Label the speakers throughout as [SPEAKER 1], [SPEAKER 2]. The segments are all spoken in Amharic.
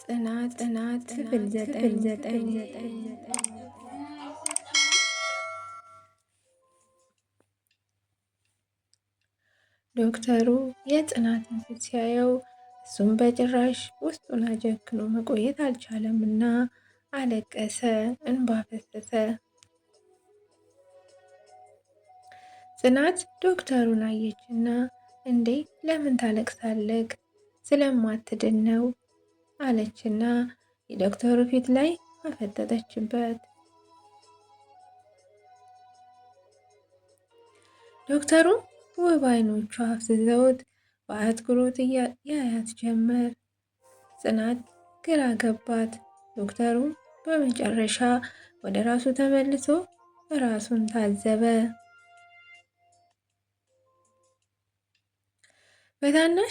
[SPEAKER 1] ጽናት ክፍል 9። ዶክተሩ የጽናትን ፊት ሲያየው እሱም በጭራሽ ውስጡን አጀክኖ መቆየት አልቻለም እና አለቀሰ፣ እንባ ፈሰሰ። ጽናት ዶክተሩን አየችና እንዴ ለምን ታለቅሳለህ? ስለማትድን ነው አለችና የዶክተሩ ፊት ላይ አፈጠጠችበት። ዶክተሩ ውብ አይኖቹ አፍዝዘውት በአትኩሮት ያያት ጀመር። ጽናት ግራ ገባት። ዶክተሩ በመጨረሻ ወደ ራሱ ተመልሶ ራሱን ታዘበ።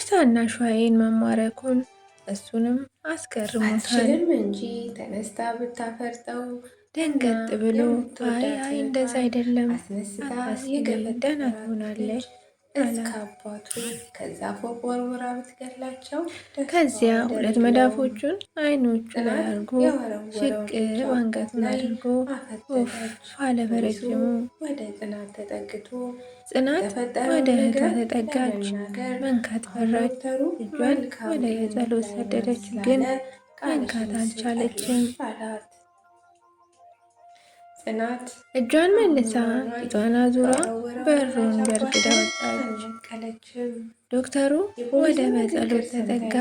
[SPEAKER 1] ታናሽ አይን መማረኩን እሱንም አስገርሞታል።
[SPEAKER 2] አትችልም እንጂ ተነስታ ብታፈርጠው
[SPEAKER 1] ደንገጥ ብሎ አይ እንደዛ አይደለም አታስቢ፣ ደህና ትሆናለች
[SPEAKER 2] እስከ አባቱ ከዛ ፎቅ ወርውራ ብትገላቸው።
[SPEAKER 1] ከዚያ ሁለት መዳፎቹን አይኖቹ ላይ አድርጎ ሽቅብ አንገቱን አድርጎ ኡፍ አለ በረጅሙ።
[SPEAKER 2] ወደ ጽናት ተጠግቶ
[SPEAKER 1] ጽናት ወደ እህቷ ተጠጋች። መንካት ፈራች። እጇን ወደ የጸሎት ሰደደች፣ ግን መንካት አልቻለችም።
[SPEAKER 2] ጽናት
[SPEAKER 1] እጇን መልሳ ፊቷን አዙራ በሩን በርግዳ ወጣች። ዶክተሩ ወደ በጸሎት ተጠጋ።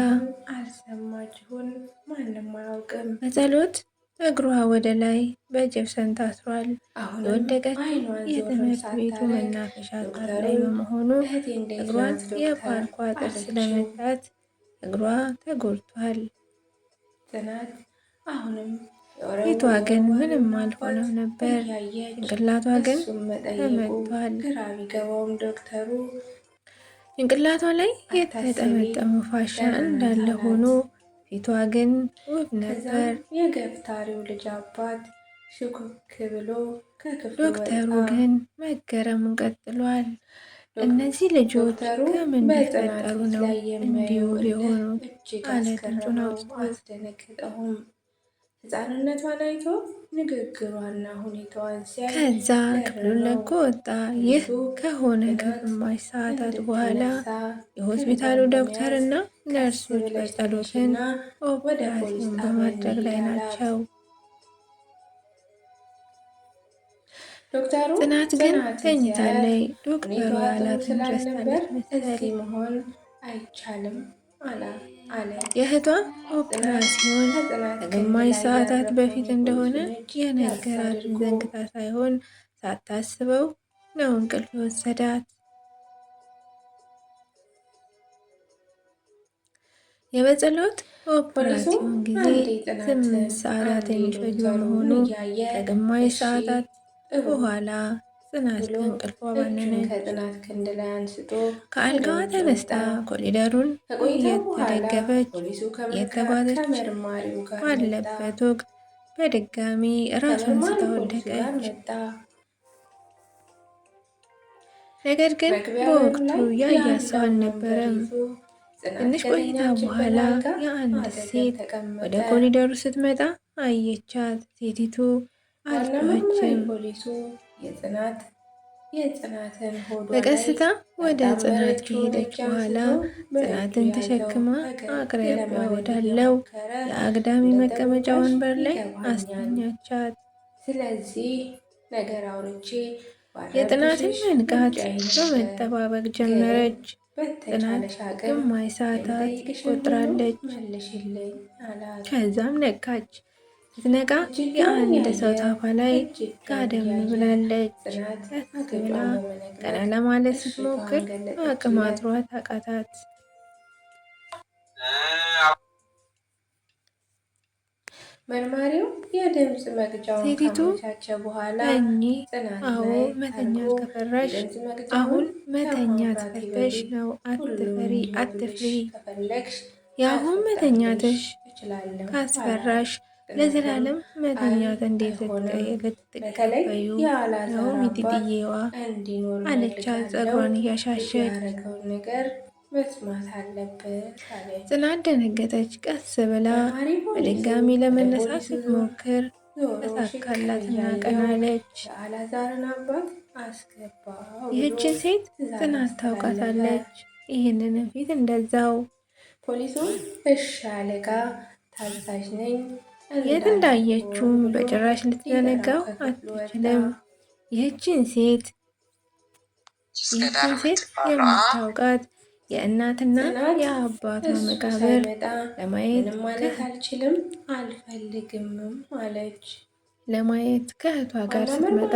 [SPEAKER 2] አልሰማችሁን? ማንም አያውቅም።
[SPEAKER 1] በጸሎት እግሯ ወደ ላይ በጅብሰን ታስሯል። የወደቀችው የትምህርት ቤቱ መናፈሻ ሳር ላይ በመሆኑ እግሯን የፓርኩ አጥር ስለመታት እግሯ ተጎድቷል።
[SPEAKER 2] ጽናት አሁንም
[SPEAKER 1] ፊቷ ግን ምንም አልሆነም ነበር። ጭንቅላቷ ግን ተመቷል።
[SPEAKER 2] ግራ ቢገባውም ዶክተሩ
[SPEAKER 1] ጭንቅላቷ ላይ የተጠመጠመው ፋሻ እንዳለ ሆኖ ፊቷ ግን ውብ ነበር።
[SPEAKER 2] የገፍታሪው ልጅ አባት ሽኩክ ብሎ ከክፍሉ
[SPEAKER 1] ዶክተሩ ግን መገረሙን ቀጥሏል። እነዚህ ልጆች ከምን ቢፈጠሩ ነው እንዲሁ የሆኑት? አለ ድምፁን አውጥቶ።
[SPEAKER 2] አስደነገጠውም። ሕፃንነቷን አይቶ ንግግሯና ሁኔታዋን ሲያይ
[SPEAKER 1] ከዛ ክፍሉን ለቆ ወጣ። ይህ ከሆነ ከግማሽ ሰዓታት በኋላ የሆስፒታሉ ዶክተርና ነርሶች በጸሎትን ኦፕራሲዮን በማድረግ ላይ ናቸው። ጽናት ግን ተኝታለች። ዶክተሩ ያላትን ረስታለች መሰለኝ።
[SPEAKER 2] መሆን አይቻልም አለ።
[SPEAKER 1] የእህቷ ኦፕራሲዮን ከግማሽ ሰዓታት በፊት እንደሆነ የነገራትን ዘንግታ ሳይሆን ሳታስበው ነው እንቅልፍ ወሰዳት። የበጸሎት ኦፕራሲዮን ጊዜ 8 ሰዓታት የሚፈጅ በመሆኑ ከግማሽ ሰዓታት በኋላ ጽናት ከእንቅልፏ ባነነች። ከአልጋዋ ተነስታ ኮሪደሩን እየተደገፈች የተጓዘች ባለበት ወቅት በድጋሚ ራሷን ስታ ወደቀች። ነገር ግን በወቅቱ ያያት ሰው አልነበረም። ትንሽ ቆይታ በኋላ የአንድ ሴት ወደ ኮሪደሩ ስትመጣ አየቻት። ሴቲቱ አልጮኸችም። በቀስታ ወደ ጽናት ከሄደች በኋላ ጽናትን ተሸክማ አቅራቢያ ወዳለው የአግዳሚ መቀመጫ ወንበር ላይ አስተኛቻት።
[SPEAKER 2] ስለዚህ ነገር አውርቼ
[SPEAKER 1] የጽናትን መንቃት በመጠባበቅ ጀመረች። ጽናት ግማሽ ሰዓታት ቆጥራለች። ከዛም ነቃች። ስትነቃ የአንድ ሰው ታፋ ላይ ጋደም ብላለች። ቀስ ብላ ቀና ለማለት ስትሞክር አቅም አጥሯት አቃታት።
[SPEAKER 2] መርማሪው የድምፅ መቅጃውን ካመቻቸ በኋላ
[SPEAKER 1] አዎ መተኛት ከፈራሽ አሁን መተኛት ፈርተሽ ነው። አትፍሪ። የአሁን መተኛትሽ ካስፈራሽ ለዘላለም መተኛት እንዴት ልትቀበዩ ነው ሚጢጥዬዋ? አለቻት ጸጉሯን እያሻሸች።
[SPEAKER 2] መስማት አለበት አለች።
[SPEAKER 1] ጽናት ደነገጠች። ቀስ ብላ በድጋሚ ለመነሳት ስትሞክር ተሳካላትና ቀና አለች።
[SPEAKER 2] የአላዛርን አባት አስገባው።
[SPEAKER 1] ይህችን ሴት ጽናት ታውቃታለች፣ ይህንን ፊት እንደዛው።
[SPEAKER 2] ፖሊሱም እሺ አለቃ፣ ታዛዥ ነኝ።
[SPEAKER 1] የት እንዳየችውም በጭራሽ ልትዘነጋው አትችልም። ይህችን ሴት የምታውቃት የእናትና የአባቷ መቃብር ለማየት
[SPEAKER 2] አልችልም አልፈልግምም አለች።
[SPEAKER 1] ለማየት ከእህቷ ጋር ስትመጣ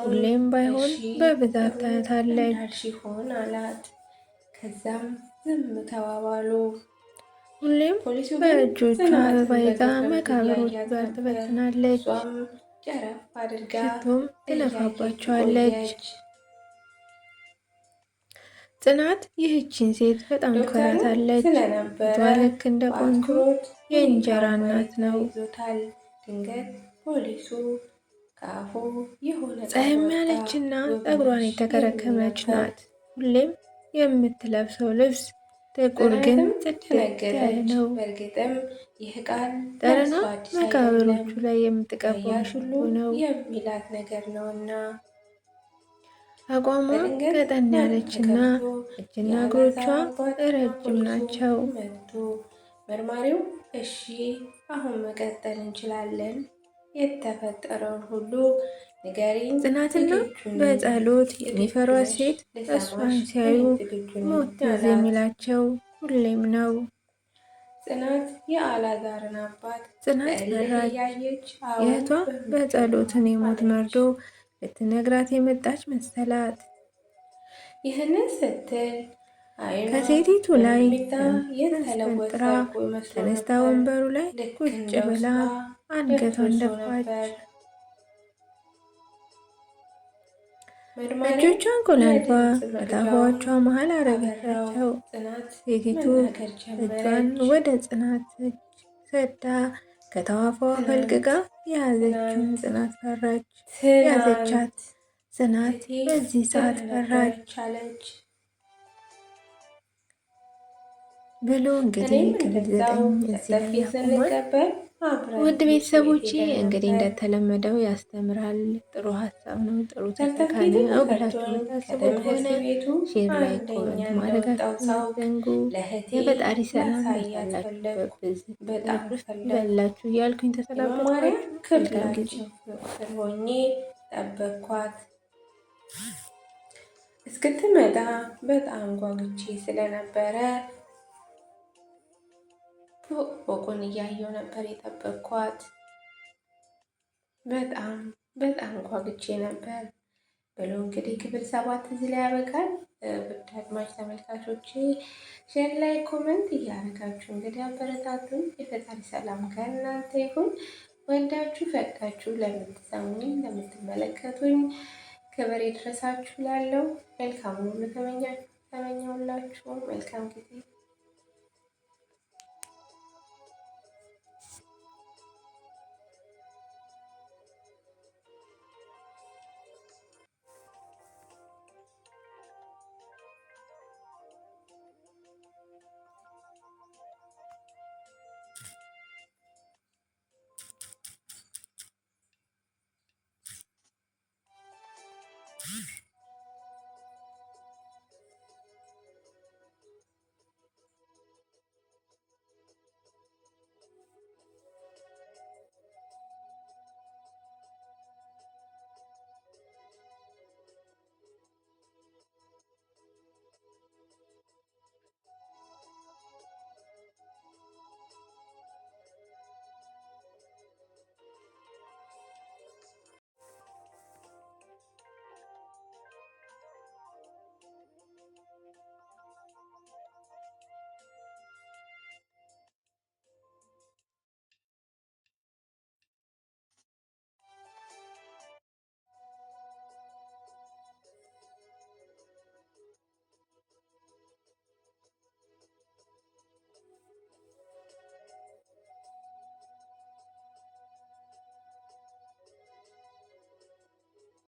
[SPEAKER 1] ሁሌም ባይሆን በብዛት ታያታለች።
[SPEAKER 2] ሆን አላት። ከዛም ዝም ተባባሉ።
[SPEAKER 1] ሁሌም በእጆቿ አበባ ይዛ መቃብሮቹ ጋር ትበትናለች። ሽቶም ትነፋባቸዋለች። ጽናት ይህችን ሴት በጣም ትኮራታለች። ፊቷ ልክ እንደ ቆንጆ የእንጀራ እናት ነው። ፀየም ያለችና ፀጉሯን የተከረከመች ናት። ሁሌም የምትለብሰው ልብስ ጥቁር ግን ጽድት ያለ ነው። ጠረኗ መቃብሮቹ ላይ የምትቀባው ሽቶ ነው
[SPEAKER 2] የሚላት ነገር ነውና።
[SPEAKER 1] አቋሟ ቀጠን ያለችና እጅና እግሮቿ ረጅም ናቸው።
[SPEAKER 2] መርማሪው እሺ፣ አሁን መቀጠል እንችላለን። የተፈጠረውን ሁሉ ንገሪኝ።
[SPEAKER 1] ጽናትና በጸሎት የሚፈሯት ሴት እሷን ሲያዩ ሞት ትዝ የሚላቸው ሁሌም ነው።
[SPEAKER 2] ጽናት የአላዛርን አባት
[SPEAKER 1] ጽናት ፈራች። የእህቷ በጸሎትን የሞት መርዶ ልትነግራት የመጣች መሰላት።
[SPEAKER 2] ይህንን ስትል
[SPEAKER 1] ከሴቲቱ ላይ ተስፈንጥራ ተነስታ ወንበሩ ላይ ቁጭ ብላ አንገቷን ደፋች። እጆቿን ቆላልፋ በታፋዎቿ መሃል አረገቻቸው። ሴቲቱ እጇን ወደ ጽናት እጅ ሰዳ ከታዋፏ ፈልቅቃ የያዘችውን ጽናት ፈራች። ያዘቻት ጽናት በዚህ ሰዓት ፈራች ብሎ እንግዲህ ክፍል 9 እዚህ ላይ ያቆማል። ውድ ቤተሰቦቼ እንግዲህ እንደተለመደው ያስተምራል፣ ጥሩ ሀሳብ ነው፣ ጥሩ ተጠቃሚ ነው ብላችሁ የምታስቡ ከሆነ ሼር ላይ ኮመንት ማድረጋችሁን አትዘንጉ። የፈጣሪ ሰላም በላችሁ እያልኩኝ ተሰናበትኳችሁ። መልካም ጊዜ።
[SPEAKER 2] ሆኜ ጠበቅኳት እስክትመጣ በጣም ጓጉቼ ስለነበረ ፎቁን እያየው ነበር የጠበቅኳት። በጣም ጓጉቼ ነበር ብሎ እንግዲህ ክፍል 7 እዚህ ላይ ያበቃል። ውድ አድማጭ ተመልካቾች ሼር ላይ ኮመንት እያደረጋችሁ እንግዲህ አበረታቱን። የፈጣሪ ሰላም ከእናንተ ይሁን። ወዳችሁ ፈቅዳችሁ ለምትሰሙኝ ለምትመለከቱኝ ክብር ይድረሳችሁ። ላለው መልካም ሁሉ ተመኘሁላችሁ። መልካም ጊዜ